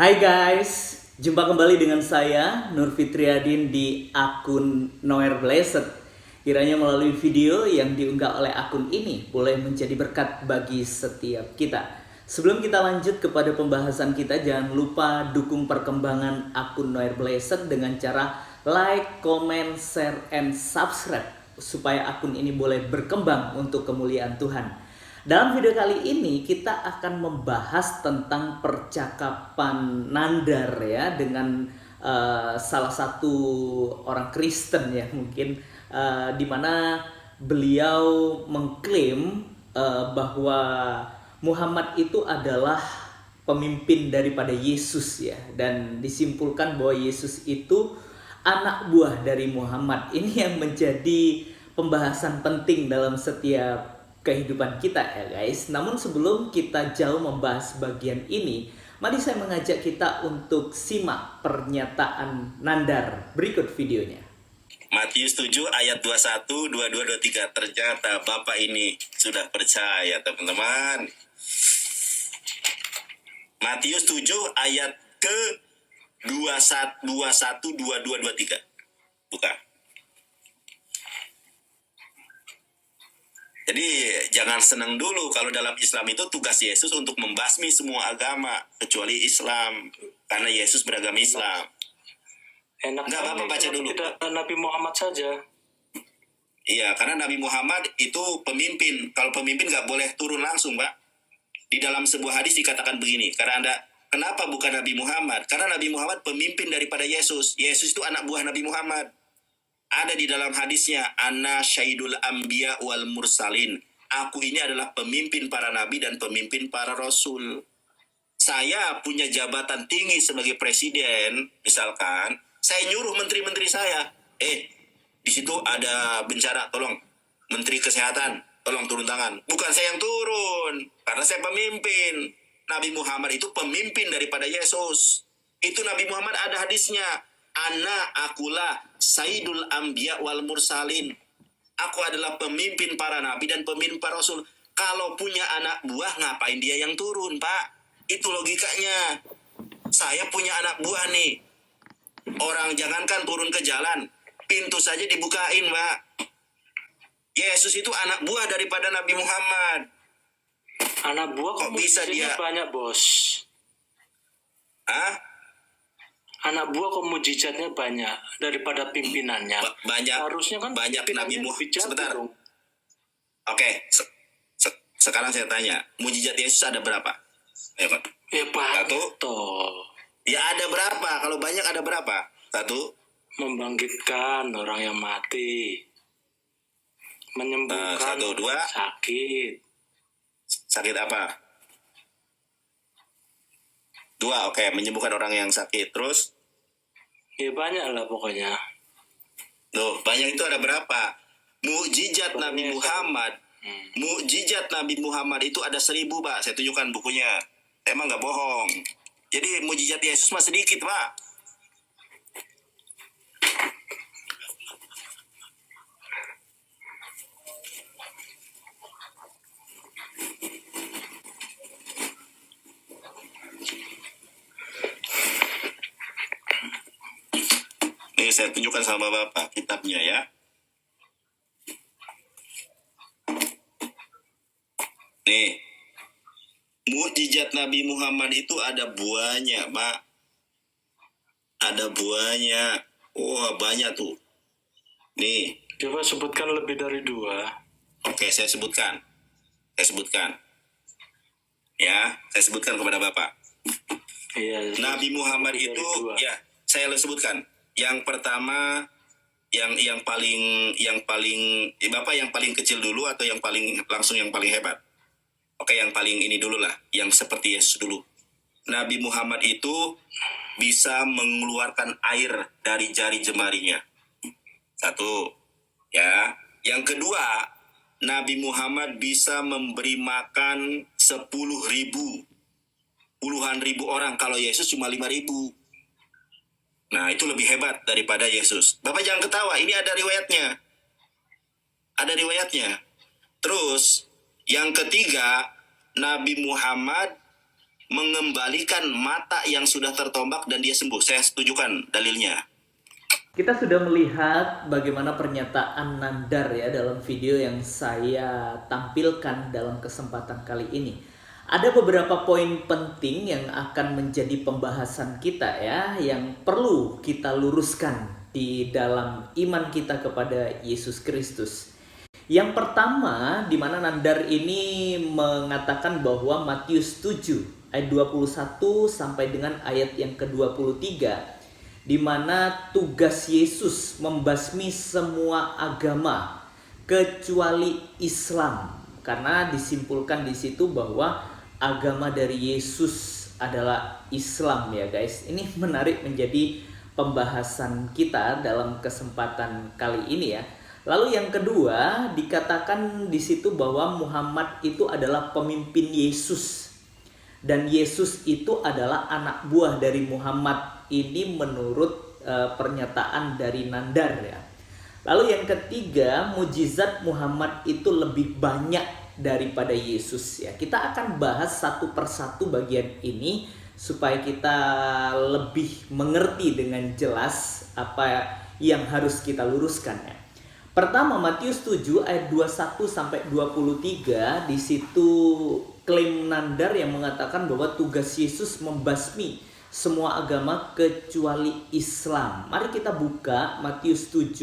Hai guys, jumpa kembali dengan saya Nur Fitriadin di akun Noer Blessed. Kiranya melalui video yang diunggah oleh akun ini boleh menjadi berkat bagi setiap kita. Sebelum kita lanjut kepada pembahasan kita, jangan lupa dukung perkembangan akun Noer Blessed dengan cara like, comment, share, and subscribe supaya akun ini boleh berkembang untuk kemuliaan Tuhan. Dalam video kali ini kita akan membahas tentang percakapan Nandar ya dengan salah satu orang Kristen ya mungkin di mana beliau mengklaim bahwa Muhammad itu adalah pemimpin daripada Yesus ya, dan disimpulkan bahwa Yesus itu anak buah dari Muhammad. Ini yang menjadi pembahasan penting dalam setiap kehidupan kita ya guys. Namun sebelum kita jauh membahas bagian ini, mari saya mengajak kita untuk simak pernyataan Nandar berikut videonya. Matius 7 ayat 21, 22, 23. Ternyata Bapak ini sudah percaya teman-teman. Matius 7 ayat ke 21, 22, 23. Buka. Jadi jangan senang dulu kalau dalam Islam itu tugas Yesus untuk membasmi semua agama kecuali Islam, karena Yesus beragama Islam. Enak. Enggak apa-apa, baca dulu. Tidak Nabi Muhammad saja. Iya, karena Nabi Muhammad itu pemimpin. Kalau pemimpin nggak boleh turun langsung, Pak. Di dalam sebuah hadis dikatakan begini, kenapa bukan Nabi Muhammad? Karena Nabi Muhammad pemimpin daripada Yesus. Yesus itu anak buah Nabi Muhammad. Ada di dalam hadisnya, Ana Syaidul Anbiya wal Mursalin. Aku ini adalah pemimpin para nabi dan pemimpin para rasul. Saya punya jabatan tinggi sebagai presiden, misalkan, saya nyuruh menteri-menteri saya, di situ ada bencana, tolong. Menteri Kesehatan, tolong turun tangan. Bukan saya yang turun, karena saya pemimpin. Nabi Muhammad itu pemimpin daripada Yesus. Itu Nabi Muhammad ada hadisnya. Akulah Sayyidul Anbiya wal Mursalin. Aku adalah pemimpin para nabi dan pemimpin para rasul. Kalau punya anak buah, ngapain dia yang turun, Pak? Itu logikanya. Saya punya anak buah nih. Orang jangankan turun ke jalan, pintu saja dibukain, Pak. Yesus itu anak buah daripada Nabi Muhammad. Anak buah kok bisa dia banyak, Bos. Anak buah kok mujizatnya banyak daripada pimpinannya. Banyak. Harusnya kan banyak Nabi Muhammad. Sebentar. Dong. Oke, sekarang saya tanya, mujizat Yesus ada berapa? Ayo, Pak. Ya, Pak. Satu. Toh. Ya ada berapa? Kalau banyak ada berapa? Satu. Membangkitkan orang yang mati. Menyembuhkan satu, dua. Sakit. Sakit apa? Dua, oke. Menyembuhkan orang yang sakit. Terus? Ya banyak lah pokoknya. Loh, banyak itu ada berapa? Mukjizat Nabi Muhammad. Mukjizat Nabi Muhammad itu ada 1000, Pak. Saya tunjukkan bukunya. Emang nggak bohong. Jadi mukjizat Yesus mah sedikit, Pak. Nih saya tunjukkan sama Bapak kitabnya ya. Nih, mukjizat Nabi Muhammad itu ada buahnya, Pak. Ada buahnya. Wah, banyak tuh. Nih. Coba sebutkan lebih dari 2. Oke, saya sebutkan. Ya, saya sebutkan kepada Bapak. Iya. Nabi Muhammad itu, ya, saya sebutkan. Yang pertama, yang paling Bapak yang paling kecil dulu atau yang paling hebat? Oke, yang paling ini dulu lah, yang seperti Yesus dulu. Nabi Muhammad itu bisa mengeluarkan air dari jari jemarinya. Satu, ya. Yang kedua, Nabi Muhammad bisa memberi makan 10.000, puluhan ribu orang. Kalau Yesus cuma 5.000. Nah, itu lebih hebat daripada Yesus. Bapak jangan ketawa, ini ada riwayatnya. Terus, yang ketiga, Nabi Muhammad mengembalikan mata yang sudah tertombak dan dia sembuh. Saya setujukan dalilnya. Kita sudah melihat bagaimana pernyataan Nandar ya dalam video yang saya tampilkan dalam kesempatan kali ini. Ada beberapa poin penting yang akan menjadi pembahasan kita ya, yang perlu kita luruskan di dalam iman kita kepada Yesus Kristus. Yang pertama, di mana Nandar ini mengatakan bahwa Matius 7 ayat 21 sampai dengan ayat yang ke-23, di mana tugas Yesus membasmi semua agama kecuali Islam, karena disimpulkan di situ bahwa agama dari Yesus adalah Islam ya guys. Ini menarik menjadi pembahasan kita dalam kesempatan kali ini ya. Lalu yang kedua, dikatakan di situ bahwa Muhammad itu adalah pemimpin Yesus. Dan Yesus itu adalah anak buah dari Muhammad. Ini menurut pernyataan dari Nandar ya. Lalu yang ketiga, mujizat Muhammad itu lebih banyak daripada Yesus ya. Kita akan bahas satu persatu bagian ini supaya kita lebih mengerti dengan jelas apa yang harus kita luruskan ya. Pertama, Matius 7 ayat 21 sampai 23, di situ klaim Nandar yang mengatakan bahwa tugas Yesus membasmi semua agama kecuali Islam. Mari kita buka Matius 7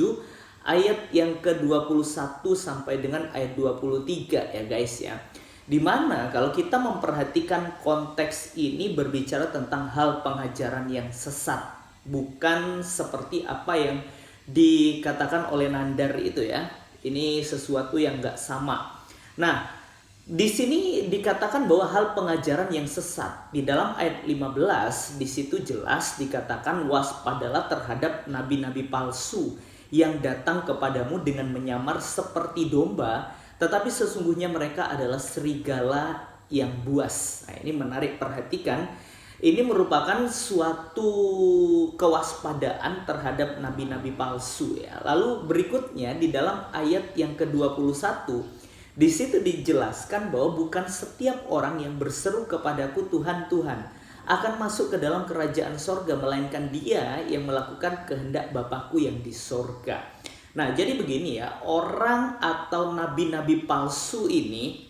ayat yang ke-21 sampai dengan ayat 23 ya guys ya. Dimana kalau kita memperhatikan konteks ini berbicara tentang hal pengajaran yang sesat, bukan seperti apa yang dikatakan oleh Nandar itu ya. Ini sesuatu yang gak sama. Nah, di sini dikatakan bahwa hal pengajaran yang sesat. Di dalam ayat 15 di situ jelas dikatakan waspadalah terhadap nabi-nabi palsu yang datang kepadamu dengan menyamar seperti domba, tetapi sesungguhnya mereka adalah serigala yang buas. Nah, ini menarik, perhatikan. Ini merupakan suatu kewaspadaan terhadap nabi-nabi palsu ya. Lalu berikutnya di dalam ayat yang ke-21, di situ dijelaskan bahwa bukan setiap orang yang berseru kepadaku Tuhan, Tuhan akan masuk ke dalam kerajaan sorga, melainkan dia yang melakukan kehendak Bapakku yang di sorga. Nah, jadi begini ya, orang atau nabi-nabi palsu ini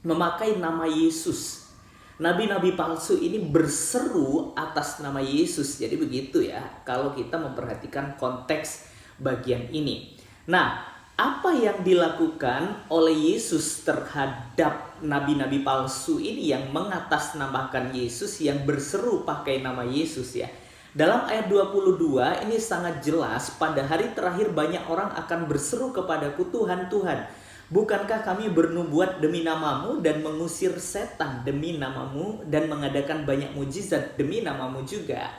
memakai nama Yesus. Nabi-nabi palsu ini berseru atas nama Yesus. Jadi begitu ya kalau kita memperhatikan konteks bagian ini. Nah, apa yang dilakukan oleh Yesus terhadap nabi-nabi palsu ini yang mengatasnamakan Yesus, yang berseru pakai nama Yesus ya. Dalam ayat 22 ini sangat jelas, pada hari terakhir banyak orang akan berseru kepadaku, Tuhan, Tuhan, bukankah kami bernubuat demi namamu dan mengusir setan demi namamu dan mengadakan banyak mujizat demi namamu juga?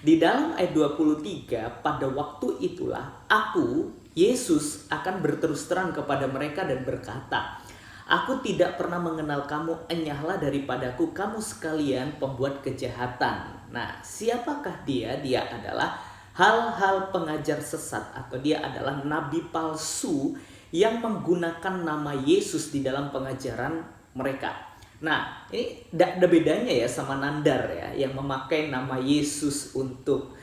Di dalam ayat 23, pada waktu itulah aku, Yesus, akan berterus terang kepada mereka dan berkata, aku tidak pernah mengenal kamu, enyahlah daripadaku kamu sekalian pembuat kejahatan. Nah, siapakah dia? Dia adalah hal-hal pengajar sesat, atau dia adalah nabi palsu yang menggunakan nama Yesus di dalam pengajaran mereka. Nah, ini tidak ada bedanya ya sama Nandar ya, yang memakai nama Yesus untuk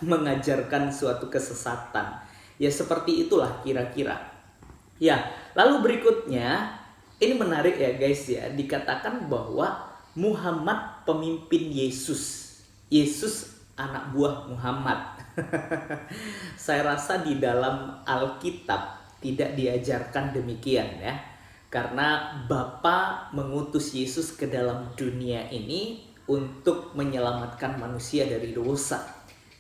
mengajarkan suatu kesesatan. Ya seperti itulah kira-kira. Ya, lalu berikutnya, ini menarik ya guys ya, dikatakan bahwa Muhammad pemimpin Yesus. Yesus anak buah Muhammad. Saya rasa di dalam Alkitab tidak diajarkan demikian ya. Karena Bapa mengutus Yesus ke dalam dunia ini untuk menyelamatkan manusia dari dosa.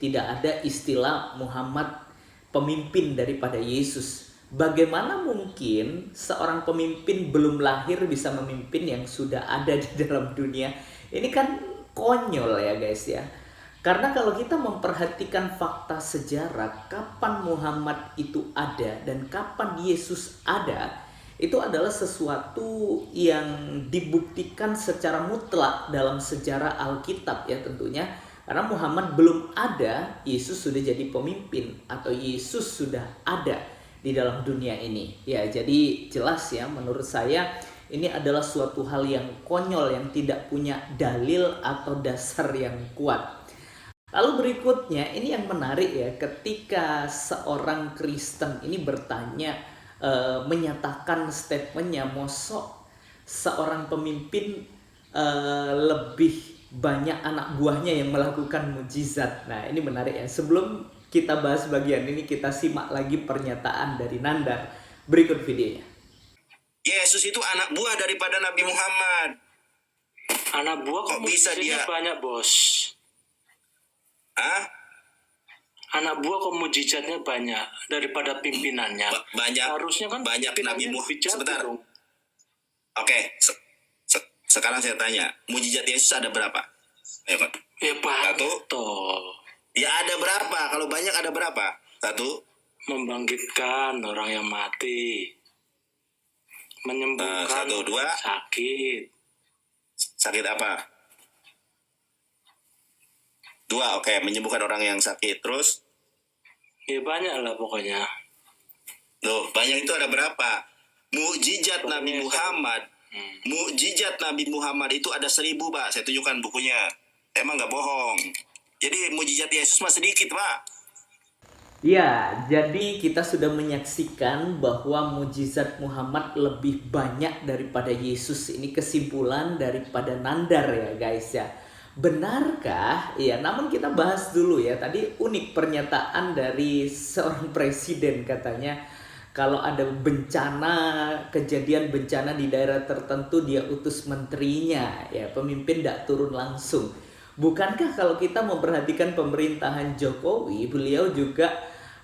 Tidak ada istilah Muhammad pemimpin daripada Yesus. Bagaimana mungkin seorang pemimpin belum lahir bisa memimpin yang sudah ada di dalam dunia? Ini kan konyol ya guys ya. Karena kalau kita memperhatikan fakta sejarah, kapan Muhammad itu ada dan kapan Yesus ada, itu adalah sesuatu yang dibuktikan secara mutlak dalam sejarah Alkitab ya tentunya. Karena Muhammad belum ada, Yesus sudah jadi pemimpin atau Yesus sudah ada di dalam dunia ini. Ya, jadi jelas ya menurut saya Ini adalah suatu hal yang konyol yang tidak punya dalil atau dasar yang kuat. Lalu berikutnya ini yang menarik ya, ketika seorang Kristen ini bertanya, menyatakan statementnya, mosok seorang pemimpin lebih banyak anak buahnya yang melakukan mujizat. Nah ini menarik ya. Sebelum kita bahas bagian ini, kita simak lagi pernyataan dari Nandar. Berikut videonya. Yesus itu anak buah daripada Nabi Muhammad. Anak buah Kok bisa mujizatnya dia? banyak, Bos. Hah? Anak buah kok mujizatnya banyak daripada pimpinannya. Banyak. Harusnya kan banyak Nabi pimpinannya Muhammad. lebih jago Sebentar. dong. Oke. Sekarang saya tanya, mujizat Yesus ada berapa? Ayo, Pak. Ya banyak Satu. toh. Ya ada berapa? Kalau banyak ada berapa? Satu. Membangkitkan orang yang mati. Menyembuhkan Satu, dua. sakit. Sakit apa? Dua, oke. Menyembuhkan orang yang sakit. Terus? Ya banyak lah pokoknya. Loh, banyak itu ada berapa? Mukjizat Nabi Pokoknya Muhammad. Mukjizat Nabi Muhammad itu ada 1000, Pak. Saya tunjukkan bukunya. Emang nggak bohong. Jadi mukjizat Yesus mah sedikit, Pak. Ya, jadi kita sudah menyaksikan bahwa mujizat Muhammad lebih banyak daripada Yesus. Ini kesimpulan daripada Nandar ya guys ya. Benarkah? Ya, namun kita bahas dulu ya. Tadi unik pernyataan dari seorang presiden, katanya kalau ada bencana, kejadian bencana di daerah tertentu, dia utus menterinya, ya pemimpin tidak turun langsung. Bukankah kalau kita memperhatikan pemerintahan Jokowi, beliau juga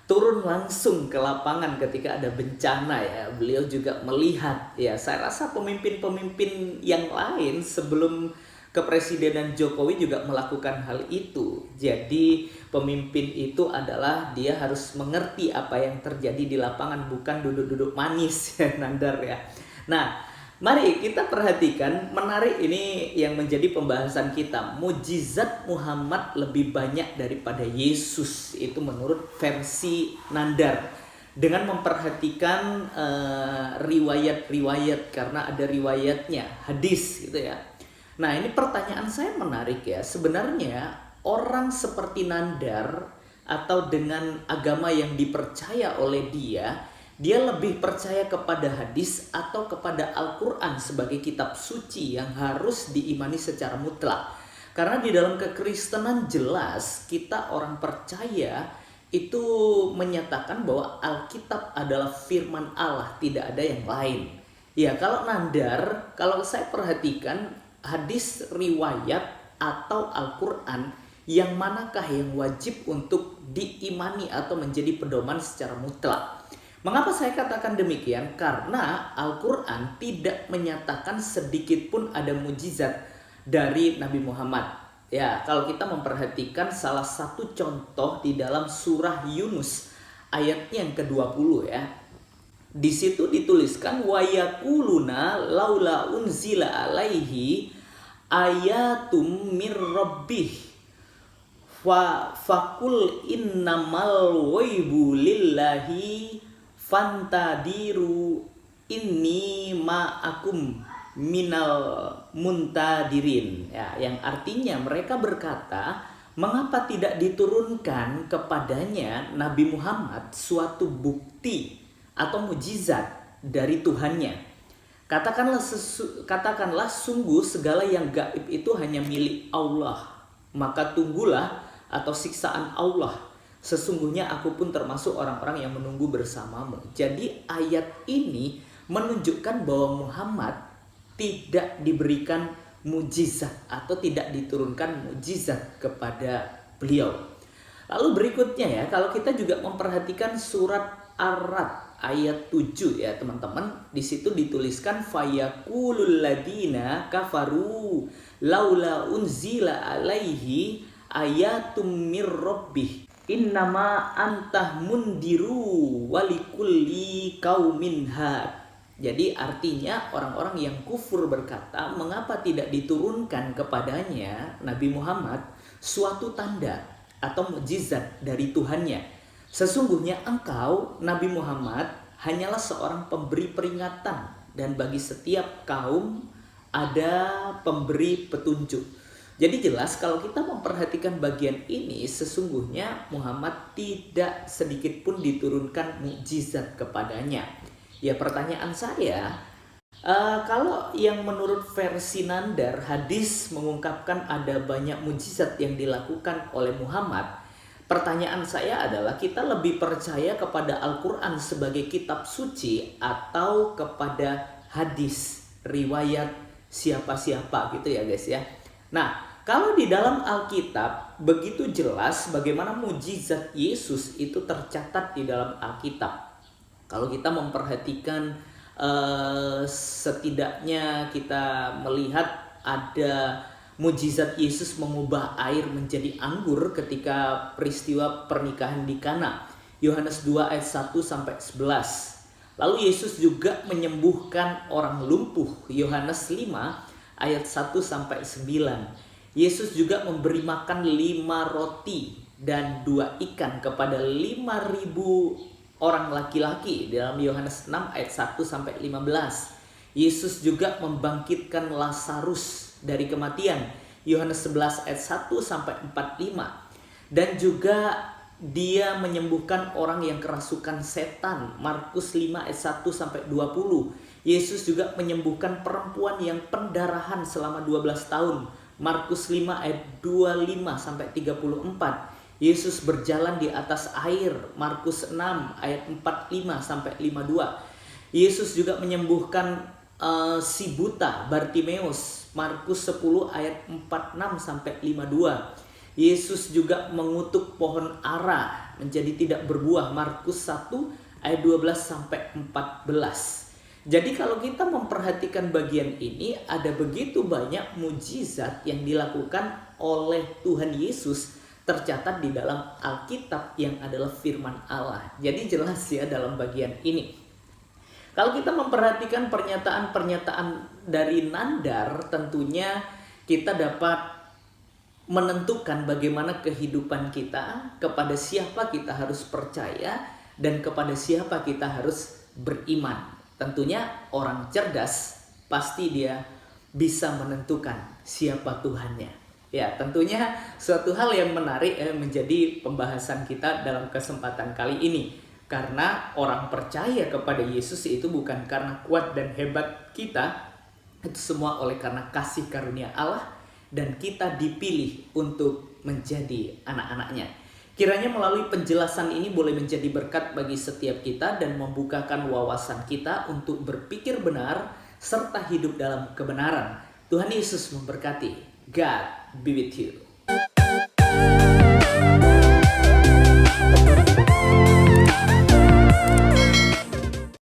turun langsung ke lapangan ketika ada bencana ya. Beliau juga melihat ya. Saya rasa pemimpin-pemimpin yang lain sebelum kepresidenan Jokowi juga melakukan hal itu. Jadi pemimpin itu adalah dia harus mengerti apa yang terjadi di lapangan, bukan duduk-duduk manis ya Nandar ya. Nah, mari kita perhatikan, menarik ini yang menjadi pembahasan kita. Mujizat Muhammad lebih banyak daripada Yesus, itu menurut versi Nandar. Dengan memperhatikan riwayat-riwayat, karena ada riwayatnya, hadis gitu ya. Nah ini pertanyaan saya menarik ya. Sebenarnya orang seperti Nandar atau dengan agama yang dipercaya oleh dia lebih percaya kepada hadis atau kepada Al-Quran sebagai kitab suci yang harus diimani secara mutlak. Karena di dalam kekristenan jelas kita orang percaya itu menyatakan bahwa Alkitab adalah firman Allah, tidak ada yang lain. Ya kalau Nandar, kalau saya perhatikan hadis riwayat atau Al-Quran, yang manakah yang wajib untuk diimani atau menjadi pedoman secara mutlak? Mengapa saya katakan demikian? Karena Al-Quran tidak menyatakan sedikit pun ada mujizat dari Nabi Muhammad. Ya, kalau kita memperhatikan salah satu contoh di dalam surah Yunus ayatnya yang ke-20 ya. Di situ dituliskan wa yaquluna laula unzila alaihi ayatum mir rabbih fakul innamal ghaibu lillahi fantadiru inni ma'akum minal muntadirin ya, yang artinya mereka berkata, mengapa tidak diturunkan kepadanya Nabi Muhammad suatu bukti atau mujizat dari Tuhannya. Katakanlah sungguh segala yang gaib itu hanya milik Allah. Maka tunggulah atau siksaan Allah. Sesungguhnya aku pun termasuk orang-orang yang menunggu bersamamu. Jadi ayat ini menunjukkan bahwa Muhammad tidak diberikan mujizat atau tidak diturunkan mujizat kepada beliau. Lalu berikutnya ya, kalau kita juga memperhatikan surat Ar-Ra'd ayat 7 ya teman-teman, di situ dituliskan fayaqulul ladina kafaru laula unzila alaihi ayatum mir rabbih innama antah mundiru walikulli qaumin had. Jadi artinya orang-orang yang kufur berkata, mengapa tidak diturunkan kepadanya Nabi Muhammad suatu tanda atau mukjizat dari Tuhannya? Sesungguhnya engkau Nabi Muhammad hanyalah seorang pemberi peringatan, dan bagi setiap kaum ada pemberi petunjuk. Jadi jelas kalau kita memperhatikan bagian ini, sesungguhnya Muhammad tidak sedikit pun diturunkan mukjizat kepadanya. Ya, pertanyaan saya, kalau yang menurut versi Nandar, hadis mengungkapkan ada banyak mukjizat yang dilakukan oleh Muhammad. Pertanyaan saya adalah, kita lebih percaya kepada Al-Quran sebagai kitab suci atau kepada hadis riwayat siapa-siapa gitu ya guys ya. Nah, kalau di dalam Alkitab begitu jelas bagaimana mukjizat Yesus itu tercatat di dalam Alkitab. Kalau kita memperhatikan, setidaknya kita melihat ada mukjizat Yesus mengubah air menjadi anggur ketika peristiwa pernikahan di Kana. Yohanes 2 ayat 1 sampai 11. Lalu Yesus juga menyembuhkan orang lumpuh. Yohanes 5 ayat 1 sampai 9. Yesus juga memberi makan 5 roti dan 2 ikan kepada 5.000 orang laki-laki dalam Yohanes 6 ayat 1 sampai 15. Yesus juga membangkitkan Lazarus dari kematian. Yohanes 11 ayat 1 sampai 45. Dan juga dia menyembuhkan orang yang kerasukan setan. Markus 5 ayat 1 sampai 20. Yesus juga menyembuhkan perempuan yang pendarahan selama 12 tahun. Markus 5 ayat 25 sampai 34. Yesus berjalan di atas air. Markus 6 ayat 45 sampai 52. Yesus juga menyembuhkan si buta Bartimeus. Markus 10 ayat 46 sampai 52. Yesus juga mengutuk pohon ara menjadi tidak berbuah. Markus 1 ayat 12 sampai 14. Jadi kalau kita memperhatikan bagian ini, ada begitu banyak mukjizat yang dilakukan oleh Tuhan Yesus tercatat di dalam Alkitab yang adalah firman Allah. Jadi jelas ya dalam bagian ini. Kalau kita memperhatikan pernyataan-pernyataan dari Nandar, tentunya kita dapat menentukan bagaimana kehidupan kita, kepada siapa kita harus percaya, dan kepada siapa kita harus beriman. Tentunya orang cerdas pasti dia bisa menentukan siapa Tuhannya. Ya, tentunya suatu hal yang menarik menjadi pembahasan kita dalam kesempatan kali ini. Karena orang percaya kepada Yesus itu bukan karena kuat dan hebat kita, itu semua oleh karena kasih karunia Allah, dan kita dipilih untuk menjadi anak-anaknya. Kiranya melalui penjelasan ini boleh menjadi berkat bagi setiap kita dan membukakan wawasan kita untuk berpikir benar serta hidup dalam kebenaran. Tuhan Yesus memberkati. God be with you.